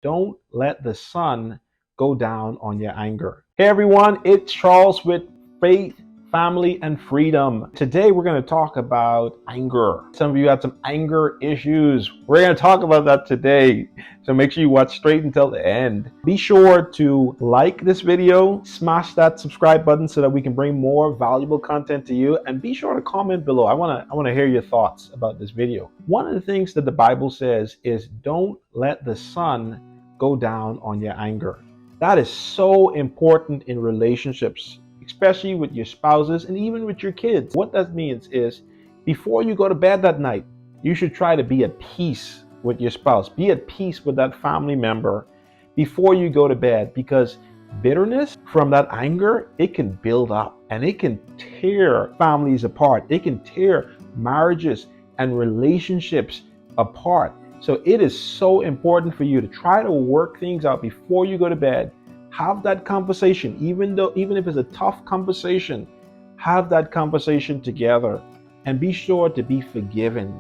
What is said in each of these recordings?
Don't let the sun go down on your anger. Hey everyone, it's Charles with Faith, Family, and Freedom. Today we're going to talk about anger. Some of you had some anger issues. We're going to talk about that today. So make sure you watch straight until the end. Be sure to like this video, smash that subscribe button so that we can bring more valuable content to you, and be sure to comment below. I want to hear your thoughts about this video. One of the things that the Bible says is don't let the sun go down on your anger. That is so important in relationships, especially with your spouses and even with your kids. What that means is before you go to bed that night, you should try to be at peace with your spouse. Be at peace with that family member before you go to bed, because bitterness from that anger, it can build up and it can tear families apart. It can tear marriages and relationships apart. So it is so important for you to try to work things out before you go to bed. Have that conversation, even if it's a tough conversation, have that conversation together and be sure to be forgiven.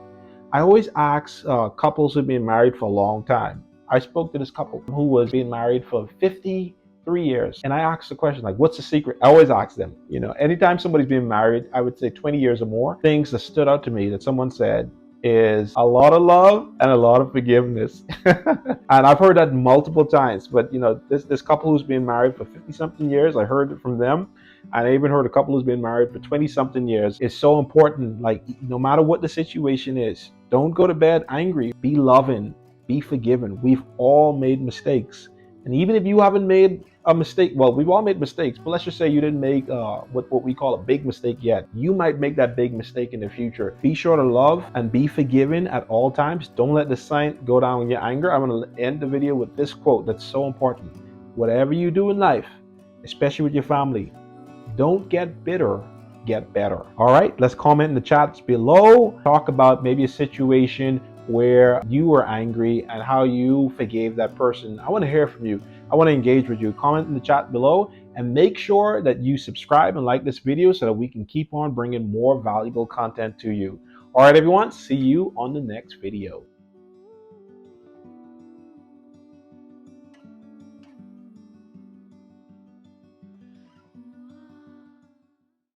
I always ask couples who've been married for a long time. I spoke to this couple who was being married for 53 years, and I asked the question, like, what's the secret? I always ask them, anytime somebody's been married, I would say 20 years or more, things that stood out to me that someone said is a lot of love and a lot of forgiveness. And I've heard that multiple times, but this couple who's been married for 50 something years, I heard it from them. And I even heard a couple who's been married for 20 something years. It's so important. Like, no matter what the situation is, don't go to bed angry. Be loving, be forgiven. We've all made mistakes. And even if you haven't made a mistake, well, we've all made mistakes, but let's just say you didn't make what we call a big mistake yet. You might make that big mistake in the future. Be sure to love and be forgiven at all times. Don't let the sun go down on your anger. I'm going to end the video with this quote that's so important. Whatever you do in life, especially with your family, don't get bitter, get better. All right, let's comment in the chats below. Talk about maybe a situation where you were angry and how you forgave that person. I want to hear from you. I want to engage with you. Comment in the chat below and make sure that you subscribe and like this video so that we can keep on bringing more valuable content to you. All right, everyone, see you on the next video.